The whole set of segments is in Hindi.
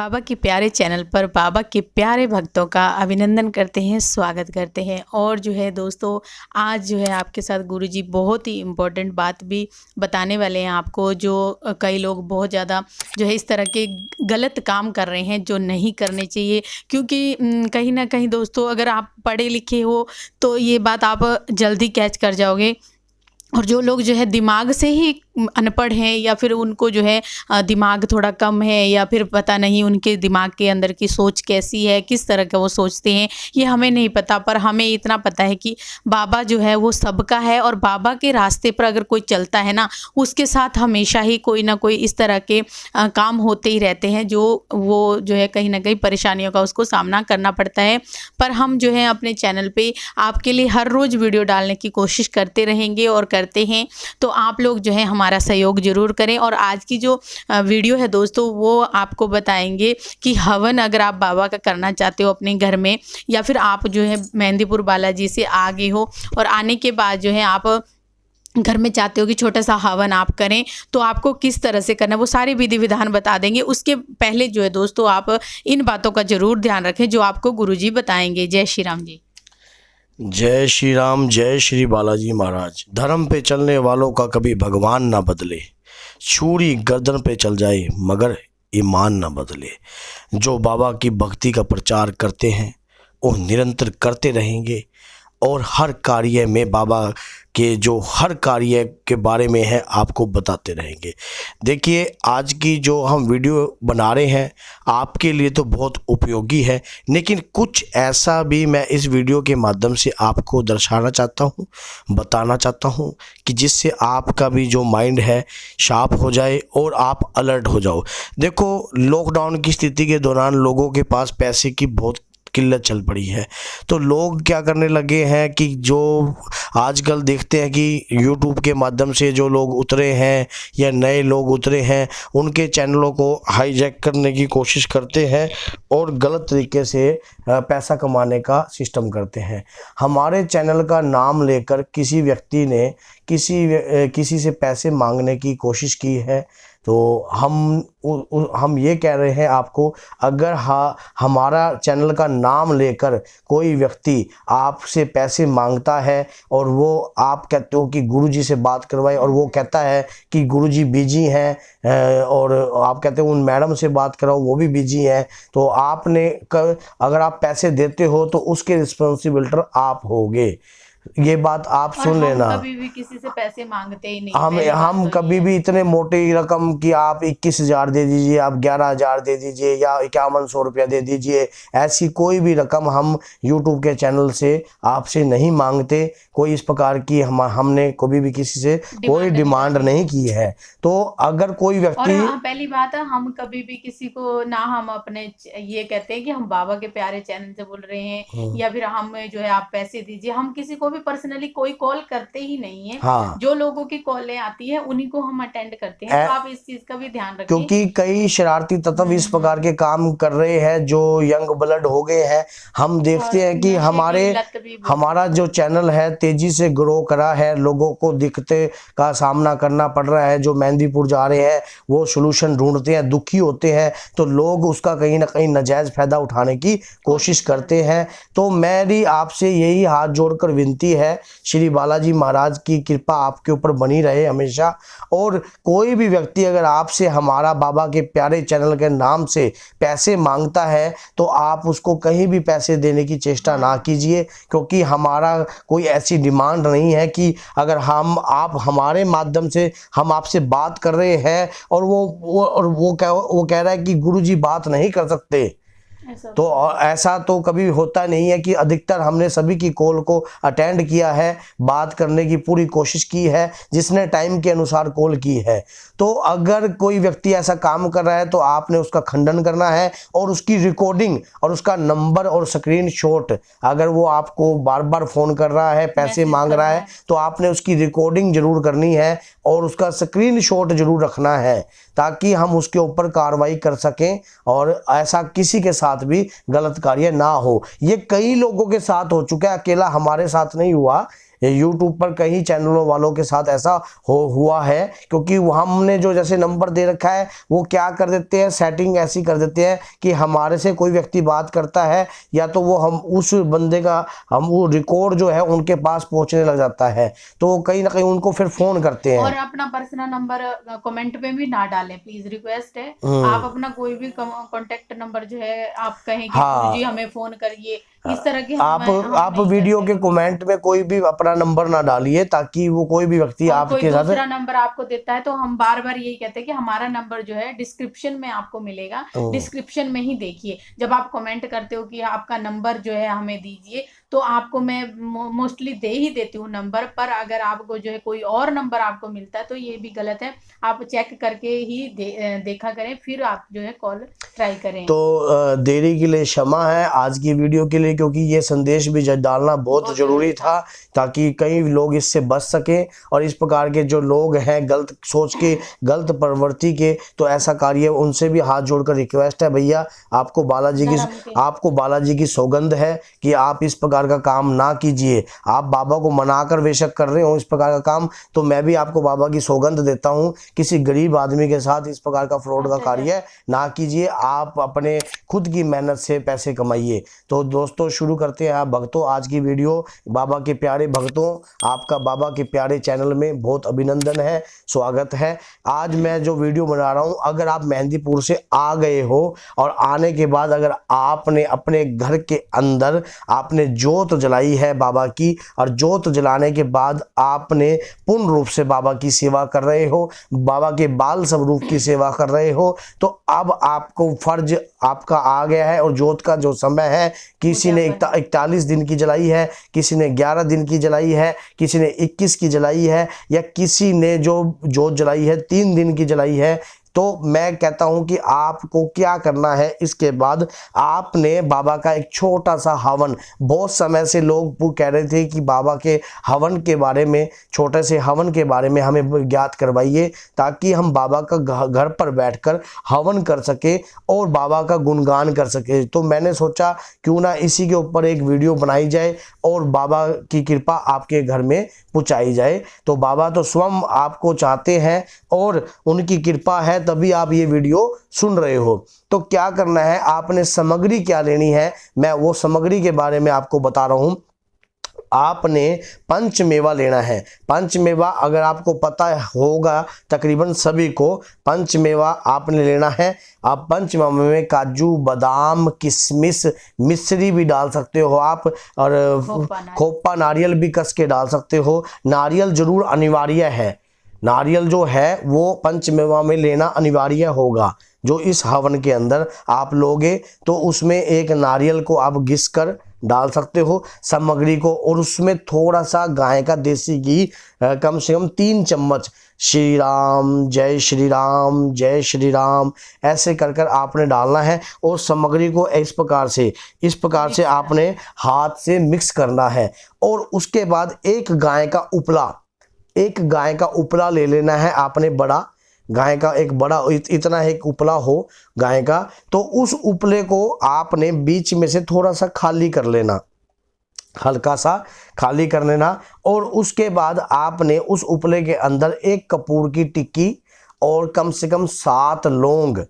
बाबा के प्यारे चैनल पर बाबा के प्यारे भक्तों का अभिनंदन करते हैं, स्वागत करते हैं। और जो है दोस्तों, आज जो है आपके साथ गुरुजी बहुत ही इम्पोर्टेंट बात भी बताने वाले हैं आपको। जो कई लोग बहुत ज़्यादा जो है इस तरह के गलत काम कर रहे हैं जो नहीं करने चाहिए। क्योंकि कहीं ना कहीं दोस्तों, अगर आप पढ़े लिखे हो तो ये बात आप जल्दी कैच कर जाओगे। और जो लोग जो है दिमाग से ही अनपढ़ हैं, या फिर उनको जो है दिमाग थोड़ा कम है, या फिर पता नहीं उनके दिमाग के अंदर की सोच कैसी है, किस तरह का वो सोचते हैं, ये हमें नहीं पता। पर हमें इतना पता है कि बाबा जो है वो सबका है, और बाबा के रास्ते पर अगर कोई चलता है ना, उसके साथ हमेशा ही कोई ना कोई इस तरह के काम होते ही रहते हैं, जो वो जो है कहीं ना कहीं परेशानियों का उसको सामना करना पड़ता है। पर हम जो है अपने चैनल पे आपके लिए हर रोज़ वीडियो डालने की कोशिश करते रहेंगे और करते हैं। तो आप लोग जो है हमारा सहयोग जरूर करें। और आज की जो वीडियो है दोस्तों, वो आपको बताएंगे कि हवन अगर आप बाबा का करना चाहते हो अपने घर में, या फिर आप जो है मेहंदीपुर बालाजी से आ गए हो और आने के बाद जो है आप घर में चाहते हो कि छोटा सा हवन आप करें, तो आपको किस तरह से करना है वो सारे विधि विधान बता देंगे। उसके पहले जो है दोस्तों, आप इन बातों का जरूर ध्यान रखें जो आपको गुरुजी बताएंगे। जय श्री राम जी। जय श्री राम, जय श्री बालाजी महाराज। धर्म पे चलने वालों का कभी भगवान ना बदले, छुरी गर्दन पे चल जाए मगर ईमान ना बदले। जो बाबा की भक्ति का प्रचार करते हैं वो निरंतर करते रहेंगे, और हर कार्य में बाबा के जो हर कार्य के बारे में है आपको बताते रहेंगे। देखिए, आज की जो हम वीडियो बना रहे हैं आपके लिए तो बहुत उपयोगी है, लेकिन कुछ ऐसा भी मैं इस वीडियो के माध्यम से आपको दर्शाना चाहता हूँ, बताना चाहता हूँ कि जिससे आपका भी जो माइंड है शार्प हो जाए और आप अलर्ट हो जाओ। देखो, लॉकडाउन की स्थिति के दौरान लोगों के पास पैसे की बहुत किल्लत चल पड़ी है, तो लोग क्या करने लगे हैं कि जो आजकल देखते हैं कि YouTube के माध्यम से जो लोग उतरे हैं या नए लोग उतरे हैं, उनके चैनलों को हाईजैक करने की कोशिश करते हैं और गलत तरीके से पैसा कमाने का सिस्टम करते हैं। हमारे चैनल का नाम लेकर किसी व्यक्ति ने किसी से पैसे मांगने की कोशिश की है, तो हम ये कह रहे हैं आपको, अगर हमारा चैनल का नाम लेकर कोई व्यक्ति आपसे पैसे मांगता है और वो आप कहते हो कि गुरुजी से बात करवाए, और वो कहता है कि गुरुजी बिजी हैं, और आप कहते हो उन मैडम से बात कराओ वो भी बिजी हैं, तो आपने अगर आप पैसे देते हो तो उसके रिस्पॉन्सिबिलिटी आप होगे। ये बात आप सुन लेना। कभी भी किसी से पैसे मांगते ही नहीं। हम कभी भी इतने मोटी रकम कि आप 21,000 दे दीजिए, आप 11,000 दे दीजिए, या 5100 रुपया दे दीजिए, ऐसी कोई भी रकम हम YouTube के चैनल से आपसे नहीं मांगते। कोई इस प्रकार की हमने कभी भी किसी से कोई डिमांड नहीं की है। तो अगर कोई व्यक्ति, पहली बात है, हम कभी भी किसी को ना, हम अपने ये कहते हैं कि हम बाबा के प्यारे चैनल से बोल रहे हैं, या फिर हम जो है आप पैसे दीजिए, हम किसी को भी पर्सनली कोई कॉल करते ही नहीं है। हाँ, जो लोगों की कॉलें आती है उन्हीं को हम अटेंड करते हैं। तो आप इस चीज का भी ध्यान रखें, क्योंकि कई शरारती तत्व इस प्रकार के काम कर रहे हैं जो यंग ब्लड हो गए हैं। हम देखते हैं कि हमारा जो चैनल है तेजी से ग्रो करा है, लोगों को दिक्कतें का सामना करना पड़ रहा है। जो मेहंदीपुर जा रहे हैं वो सोल्यूशन ढूंढते हैं, दुखी होते हैं, तो लोग उसका कहीं ना कहीं नाजायज फायदा उठाने की कोशिश करते हैं। तो मेरी आपसे यही हाथ जोड़कर विनती है, श्री बालाजी महाराज की कृपा आपके ऊपर बनी रहे हमेशा। और कोई भी व्यक्ति अगर आपसे हमारा बाबा के प्यारे चैनल के नाम से पैसे मांगता है तो आप उसको कहीं भी पैसे देने की चेष्टा ना कीजिए, क्योंकि हमारा कोई ऐसी डिमांड नहीं है कि अगर आप हमारे माध्यम से हम आपसे बात कर रहे हैं और वो कह रहा है कि गुरुजी बात नहीं कर सकते, तो ऐसा तो कभी होता नहीं है। कि अधिकतर हमने सभी की कॉल को अटेंड किया है, बात करने की पूरी कोशिश की है, जिसने टाइम के अनुसार कॉल की है। तो अगर कोई व्यक्ति ऐसा काम कर रहा है तो आपने उसका खंडन करना है, और उसकी रिकॉर्डिंग और उसका नंबर और स्क्रीनशॉट, अगर वो आपको बार बार फ़ोन कर रहा है, पैसे मांग रहा है, तो आपने उसकी रिकॉर्डिंग जरूर करनी है और उसका स्क्रीनशॉट जरूर रखना है, ताकि हम उसके ऊपर कार्रवाई कर सकें और ऐसा किसी के साथ भी गलत कार्य ना हो। ये कई लोगों के साथ हो चुका है, अकेला हमारे साथ नहीं हुआ। यूट्यूब पर कई चैनलों वालों के साथ ऐसा हुआ है, क्योंकि हमने जो जैसे नंबर दे रखा है वो क्या कर देते हैं, सेटिंग ऐसी कर देते हैं कि हमारे से कोई व्यक्ति बात करता है या तो वो हम उस बंदे का वो रिकॉर्ड जो है उनके पास पहुंचने लग जाता है, तो कहीं ना कहीं उनको फिर फोन करते हैं। और अपना पर्सनल नंबर कमेंट पे भी ना डालें प्लीज, रिक्वेस्ट है। आप अपना कोई भी कांटेक्ट नंबर जो है आप कहें कि गुरुजी हमें फोन करिए, इस तरह के आप वीडियो के कमेंट में कोई भी अपना नंबर ना डालिए, ताकि वो कोई भी व्यक्ति आपके साथ दूसरा नंबर आपको देता है तो हम बार बार यही कहते हैं कि हमारा नंबर जो है डिस्क्रिप्शन में आपको मिलेगा, डिस्क्रिप्शन में ही देखिए। जब आप कमेंट करते हो कि आपका नंबर जो है हमें दीजिए, तो आपको मैं मोस्टली दे ही देती हूँ नंबर, पर अगर आपको जो है कोई और नंबर आपको मिलता है तो ये भी गलत है। आप चेक करके ही देखा करें, फिर आप जो है कॉल ट्राई करें। तो देरी के लिए क्षमा है आज की वीडियो के लिए, क्योंकि ये संदेश भी डालना बहुत जरूरी था, ताकि कई लोग इससे बच सकें। और इस प्रकार के जो लोग हैं गलत सोच के, गलत प्रवृत्ति के, तो ऐसा कार्य उनसे भी हाथ जोड़कर रिक्वेस्ट है, भैया आपको बालाजी की सौगंध है कि आप इस प्रकार का काम ना कीजिए। आप बाबा को मनाकर बेशक कर रहे हो इस प्रकार का काम, तो मैं भी आपको बाबा की सौगंध देता हूं, किसी गरीब आदमी के साथ इस प्रकार का फ्रॉड का कार्य ना कीजिए। आप अपने खुद की मेहनत से पैसे कमाइए। तो दोस्तों शुरू करते हैं। आप भक्तों आज की वीडियो, बाबा के प्यारे भक्तों, आपका बाबा के प्यारे चैनल में बहुत अभिनंदन है, स्वागत है। आज मैं जो वीडियो बना रहा हूं, अगर आप मेहंदीपुर से आ गए हो और आने के बाद अगर आपने अपने घर के अंदर आपने जोत जलाई है बाबा की, और जोत जलाने के बाद आपने पूर्ण रूप से बाबा की सेवा कर रहे हो, बाबा के बाल स्वरूप की सेवा कर रहे हो, तो अब आपको फर्ज आपका आ गया है। और जोत का जो समय है, किसी ने 41 दिन की जलाई है, किसी ने 11 दिन की जलाई है, किसी ने 21 की जलाई है, या किसी ने जो जोत जलाई है 3 दिन की जलाई है। तो मैं कहता हूं कि आपको क्या करना है, इसके बाद आपने बाबा का एक छोटा सा हवन, बहुत समय से लोग कह रहे थे कि बाबा के हवन के बारे में, छोटे से हवन के बारे में हमें ज्ञात करवाइए, ताकि हम बाबा का घर पर बैठकर हवन कर सके और बाबा का गुणगान कर सके। तो मैंने सोचा क्यों ना इसी के ऊपर एक वीडियो बनाई जाए और बाबा की कृपा आपके घर में पहुंचाई जाए। तो बाबा तो स्वयं आपको चाहते हैं और उनकी कृपा है, तभी आप ये वीडियो सुन रहे हो। तो क्या करना है, आपने सामग्री क्या लेनी है, मैं वो सामग्री के बारे में आपको बता रहा हूं। आपने पंचमेवा लेना है। पंचमेवा अगर आपको पता होगा, तकरीबन सभी को पंचमेवा आपने लेना है। आप पंचमेवा में काजू, बादाम, किशमिश, मिश्री भी डाल सकते हो आप, और खोपा नारियल भी कस के डाल सकते हो। नारियल जरूर अनिवार्य है, नारियल जो है वो पंचमेवा में लेना अनिवार्य होगा। जो इस हवन के अंदर आप लोगे तो उसमें एक नारियल को आप घिस कर डाल सकते हो सामग्री को, और उसमें थोड़ा सा गाय का देसी घी, कम से कम 3 चम्मच, श्री राम जय श्री राम जय श्री राम ऐसे कर कर आपने डालना है। और सामग्री को इस प्रकार से आपने हाथ से मिक्स करना है। और उसके बाद एक गाय का उपला ले लेना है आपने, बड़ा गाय का एक बड़ा इतना एक उपला हो गाय का, तो उस उपले को आपने बीच में से थोड़ा सा खाली कर लेना, हल्का सा खाली कर लेना। और उसके बाद आपने उस उपले के अंदर एक कपूर की टिक्की और कम से कम 7 लौंग,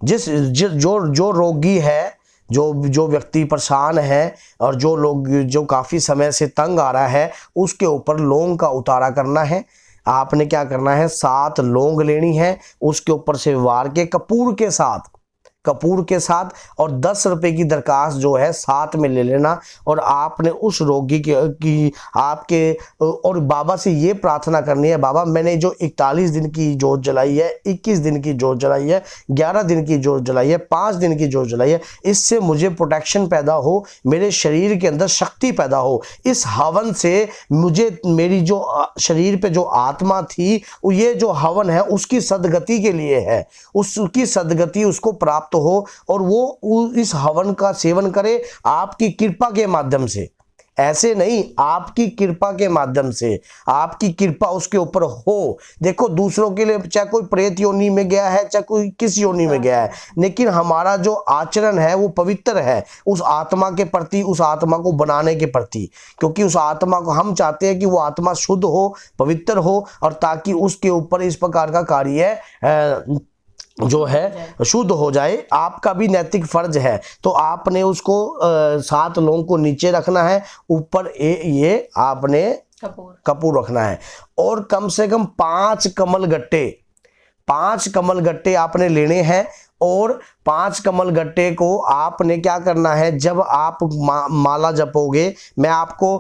जो रोगी है, जो व्यक्ति परेशान है और जो काफ़ी समय से तंग आ रहा है, उसके ऊपर लौंग का उतारा करना है। आपने क्या करना है, 7 लौंग लेनी है, उसके ऊपर से वार के कपूर के साथ और 10 रुपए की दरखास्त जो है साथ में ले लेना। और आपने उस रोगी की आपके और बाबा से ये प्रार्थना करनी है, बाबा मैंने जो 41 दिन की जोत जलाई है, 21 दिन की जोत जलाई है, 11 दिन की जोत जलाई है, 5 दिन की जोत जलाई है, इससे मुझे प्रोटेक्शन पैदा हो, मेरे शरीर के अंदर शक्ति पैदा हो। इस हवन से मुझे मेरी जो शरीर पे जो आत्मा थी, ये जो हवन है उसकी सदगति के लिए है, उसकी सदगति उसको प्राप्त हो और वो इस हवन का सेवन करे आपकी कृपा के माध्यम से। ऐसे नहीं, आपकी कृपा के माध्यम से, आपकी कृपा उसके ऊपर हो। देखो दूसरों के लिए चाहे कोई प्रेत योनि में गया है, चाहे कोई किस योनि में गया है, लेकिन हमारा जो आचरण है वो पवित्र है उस आत्मा के प्रति, उस आत्मा को बनाने के प्रति, क्योंकि उस आत्मा को हम चाहते हैं कि वो आत्मा शुद्ध हो, पवित्र हो, और ताकि उसके ऊपर इस प्रकार का कार्य जो है शुद्ध हो जाए। आपका भी नैतिक फर्ज है। तो आपने उसको 7 लोगों को नीचे रखना है, ऊपर ये आपने कपूर रखना है, और कम से कम 5 कमल गट्टे आपने लेने हैं। और 5 कमल गट्टे को आपने क्या करना है, जब आप माला जपोगे, मैं आपको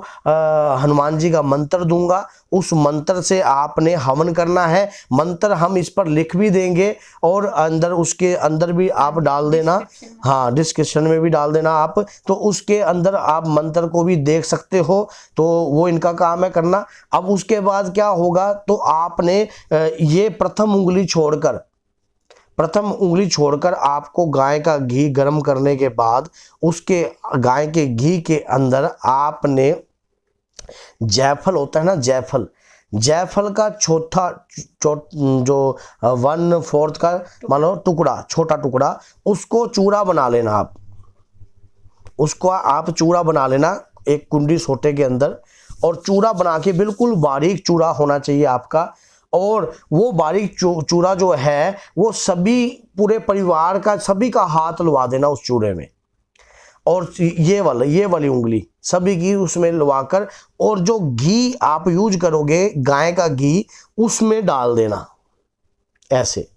हनुमान जी का मंत्र दूंगा, उस मंत्र से आपने हवन करना है। मंत्र हम इस पर लिख भी देंगे और अंदर, उसके अंदर भी आप डाल देना, हाँ डिस्क्रिप्शन में भी डाल देना आप, तो उसके अंदर आप मंत्र को भी देख सकते हो। तो वो इनका काम है करना। अब उसके बाद क्या होगा, तो आपने ये प्रथम उंगली छोड़कर आपको गाय का घी गर्म करने के बाद, उसके गाय के घी के अंदर आपने जायफल होता है ना, जायफल का जो 1/4 का मान लो टुकड़ा, छोटा टुकड़ा, उसको चूरा बना लेना। आप उसको आप चूरा बना लेना एक कुंडी सोटे के अंदर, और चूरा बना के बिल्कुल बारीक चूरा होना चाहिए आपका। और वो बारीक चूरा जो है वो सभी, पूरे परिवार का, सभी का हाथ लगा देना उस चूरे में, और ये वाली उंगली सभी की उसमें लवाकर, और जो घी आप यूज करोगे गाय का घी, उसमें डाल देना, ऐसे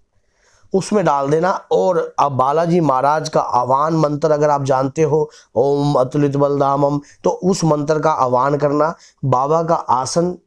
उसमें डाल देना। और अब बालाजी महाराज का आह्वान मंत्र अगर आप जानते हो, ओम अतुलित बलधामम, तो उस मंत्र का आह्वान करना।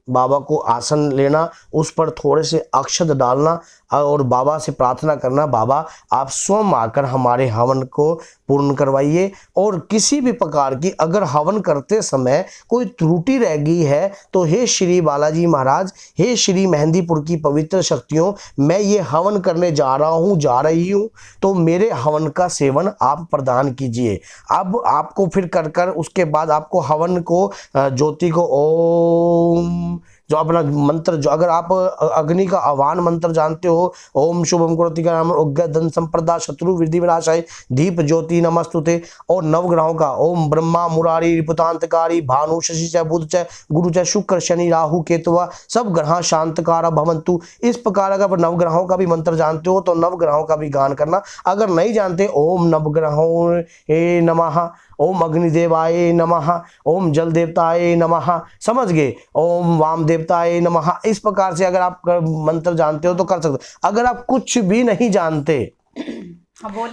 बाबा को आसन लेना, उस पर थोड़े से अक्षत डालना, और बाबा से प्रार्थना करना, बाबा आप स्वयं आकर हमारे हवन को पूर्ण करवाइए। और किसी भी प्रकार की अगर हवन करते समय कोई त्रुटि रह गई है, तो हे श्री बालाजी महाराज, हे श्री मेहंदीपुर की पवित्र शक्तियों, मैं ये हवन करने जा रही हूँ, तो मेरे हवन का सेवन आप प्रदान कीजिए। अब आपको फिर कर उसके बाद आपको हवन को, ज्योति को, ओम, जो अपना मंत्र, जो अगर आप अग्नि का आह्वान मंत्र जानते हो, ओम शुभम करोति का नाम उग्र धन संप्रदा शत्रु वृद्धि विनाशाय दीप ज्योति नमस्तुते, और नवग्रहों का ओम ब्रह्मा मुरारी रिपुतांतकारी भानु शशि च बुध च गुरु च शुक्र शनि राहु केतुआ सब ग्रह शांतकारा भवंतु। इस प्रकार अगर नवग्रहों का भी मंत्र जानते हो तो नवग्रहों का भी गान करना। अगर नहीं जानते, ओम नवग्रहों ए नमः, ओम अग्निदेवाय नमः, ओम जल देवताय नमः, समझ गए, ओम वाम देवताय नमः। इस प्रकार से अगर आप मंत्र जानते हो तो कर सकते हो। अगर आप कुछ भी नहीं जानते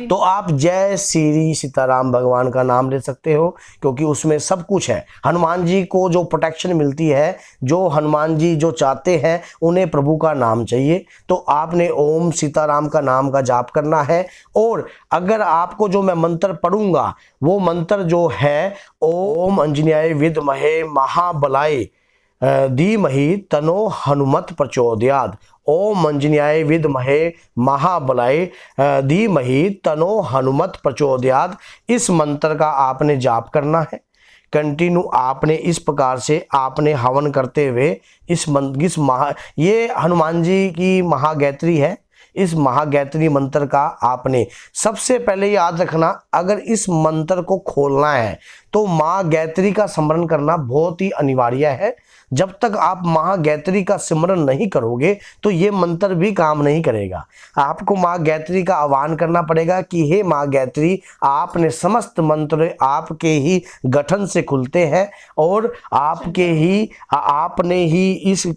तो आप जय श्री सीताराम भगवान का नाम ले सकते हो, क्योंकि उसमें सब कुछ है। हनुमान जी को जो प्रोटेक्शन मिलती है, जो हनुमान जी जो चाहते हैं, उन्हें प्रभु का नाम चाहिए, तो आपने ओम सीताराम का नाम का जाप करना है। और अगर आपको जो मैं मंत्र पढ़ूंगा, वो मंत्र जो है, ओम अंजनीयाय विद्महे महाबलाय धीमहि तनो हनुमत प्रचोदयात्, ओम अंजनीयाय विद्महे महाबलाय धीमहि तनो हनुमत प्रचोदयात्। इस मंत्र का आपने जाप करना है कंटिन्यू। आपने इस प्रकार से आपने हवन करते हुए ये हनुमान जी की महागायत्री है। इस महागायत्री मंत्र का आपने सबसे पहले याद रखना, अगर इस मंत्र को खोलना है तो माँ गायत्री का स्मरण करना बहुत ही अनिवार्य है। जब तक आप महागायत्री का सिमरन नहीं करोगे तो ये मंत्र भी काम नहीं करेगा। आपको माँ गायत्री का आह्वान करना पड़ेगा कि हे माँ गायत्री, आपने समस्त मंत्र आपके ही गठन से खुलते हैं और आपने ही इस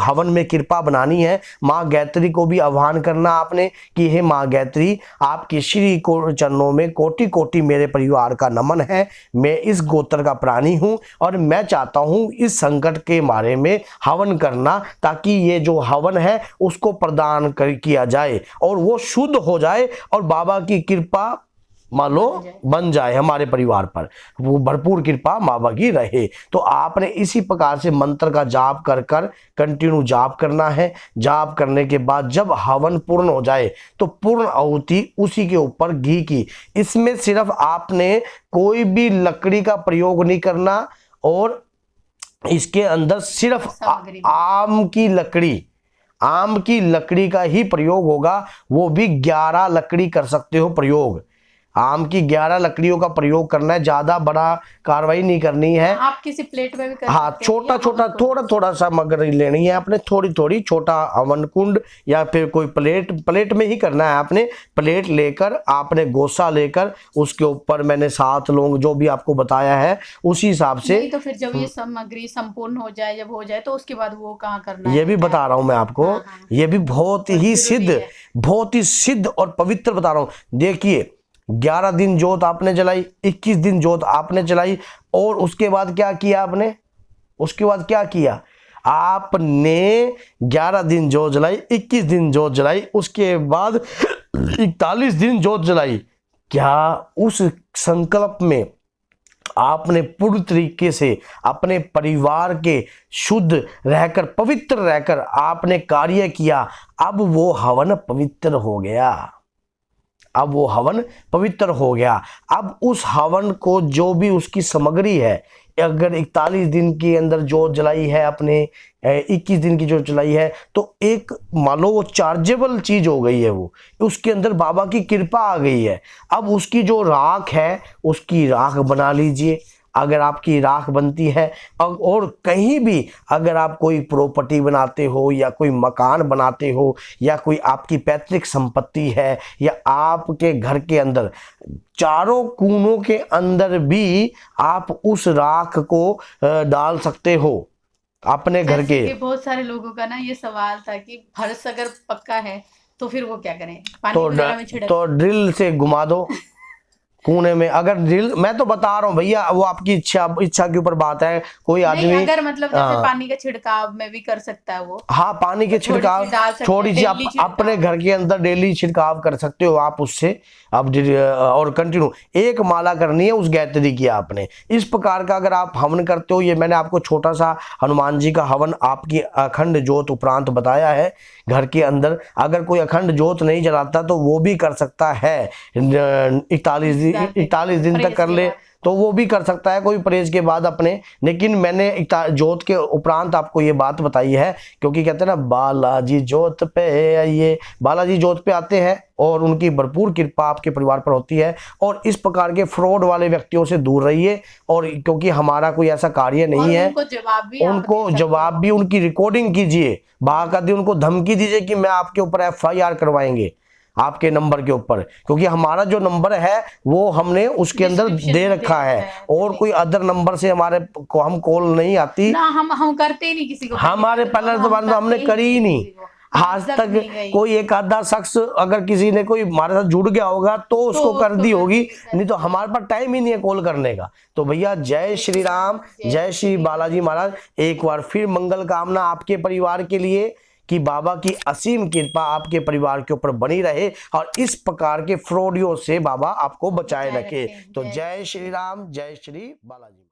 हवन में कृपा बनानी है। माँ गायत्री को भी आह्वान करना आपने कि हे माँ गायत्री, आपके श्री चरणों में कोटि कोटि मेरे परिवार का नमन है। मैं इस गोत्र का प्राणी हूँ और मैं चाहता हूँ इस संकट के बारे में हवन करना, ताकि ये जो हवन है उसको प्रदान किया जाए और वो शुद्ध हो जाए और बाबा की कृपा मान लो बन जाए हमारे परिवार पर, वो भरपूर कृपा बाबा की रहे। तो आपने इसी प्रकार से मंत्र का जाप कर कर कंटिन्यू जाप करना है। जाप करने के बाद जब हवन पूर्ण हो जाए तो पूर्ण आहुति उसी के ऊपर घी की, इसमें सिर्फ आपने कोई भी लकड़ी का प्रयोग नहीं करना, और इसके अंदर सिर्फ आम की लकड़ी का ही प्रयोग होगा, वो भी 11 लकड़ी कर सकते हो प्रयोग। आम की 11 लकड़ियों का प्रयोग करना है, ज्यादा बड़ा कार्रवाई नहीं करनी है। आप किसी प्लेट में भी कर हाँ, सकते हैं, छोटा छोटा थोड़ा थोड़ा सामग्री लेनी है आपने, थोड़ी थोड़ी, छोटा हवन कुंड या फिर कोई प्लेट में ही करना है आपने। प्लेट लेकर आपने गोसा लेकर उसके ऊपर मैंने 7 लौंग जो भी आपको बताया है उसी हिसाब से। नहीं तो फिर जब ये सामग्री संपूर्ण हो जाए, जब हो जाए तो उसके बाद वो कहाँ करना ये है, भी बता रहा हूं मैं आपको। ये भी बहुत ही सिद्ध और पवित्र बता रहा हूं। देखिए, 11 दिन जोत आपने जलाई, 21 दिन जोत आपने जलाई, और उसके बाद क्या किया आपने? उसके बाद क्या किया आपने? 11 दिन जोत जलाई, 21 दिन जोत जलाई, उसके बाद 41 दिन जोत जलाई। क्या उस संकल्प में आपने पूर्ण तरीके से अपने परिवार के शुद्ध रहकर, पवित्र रहकर आपने कार्य किया? अब वो हवन पवित्र हो गया। अब वो हवन पवित्र हो गया। अब उस हवन को जो भी उसकी सामग्री है, अगर 41 दिन के अंदर जो जलाई है आपने, 21 दिन की जो जलाई है, तो एक मान लो वो चार्जेबल चीज हो गई है, वो उसके अंदर बाबा की कृपा आ गई है। अब उसकी जो राख है उसकी राख बना लीजिए, अगर आपकी राख बनती है। और कहीं भी अगर आप कोई प्रॉपर्टी बनाते हो या कोई मकान बनाते हो या कोई आपकी पैतृक संपत्ति है, या आपके घर के अंदर चारों कोनों के अंदर भी आप उस राख को डाल सकते हो अपने घर के। बहुत सारे लोगों का ना ये सवाल था कि फर्श अगर पक्का है तो फिर वो क्या करें, पानी वगैरह में छिड़क? तो ड्रिल से घुमा दो कोने में। अगर ड्रिल, मैं तो बता रहा हूँ भैया, वो आपकी इच्छा के ऊपर बात है। कोई आदमी अगर मतलब जैसे पानी का छिड़काव में भी कर सकता है वो। हाँ, पानी के छिड़काव थोड़ी सी आप अपने घर के अंदर डेली छिड़काव कर सकते हो आप उससे। अब और कंटिन्यू 1 माला करनी है उस गायत्री की आपने। इस प्रकार का अगर आप हवन करते हो, ये मैंने आपको छोटा सा हनुमान जी का हवन आपकी अखंड ज्योत उपरांत बताया है घर के अंदर। अगर कोई अखंड ज्योत नहीं जलाता तो वो भी कर सकता है, 41 दिन तक कर ले तो वो भी कर सकता है, कोई परहेज के बाद अपने। लेकिन मैंने जोत के उपरांत आपको ये बात बताई है, क्योंकि कहते हैं ना, बालाजी जोत पे आइए। बालाजी जोत पे आते हैं और उनकी भरपूर कृपा आपके परिवार पर होती है। और इस प्रकार के फ्रॉड वाले व्यक्तियों से दूर रहिए, और क्योंकि हमारा कोई ऐसा कार्य नहीं है। उनको जवाब भी उनकी रिकॉर्डिंग कीजिए, बाकायदे उनको धमकी दीजिए कि मैं आपके ऊपर FIR करवाएंगे आपके नंबर के ऊपर, क्योंकि हमारा जो नंबर है वो हमने उसके अंदर दे रखा है, और कोई अदर नंबर से हमारे को हम कॉल नहीं आती ना, हम करते ही नहीं किसी को। हमारे पहले तो हमने करी ही नहीं आज तक। कोई एक आधा शख्स अगर किसी ने कोई हमारे साथ जुड़ गया होगा तो उसको कर दी होगी, नहीं तो हमारे पास टाइम ही नहीं है कॉल करने का। तो भैया, जय श्री राम, जय श्री बालाजी महाराज। एक बार फिर मंगल कामना आपके परिवार के लिए कि बाबा की असीम कृपा आपके परिवार के ऊपर बनी रहे, और इस प्रकार के फ्रॉडियों से बाबा आपको बचाए रखे। तो जय श्री राम, जय श्री बालाजी।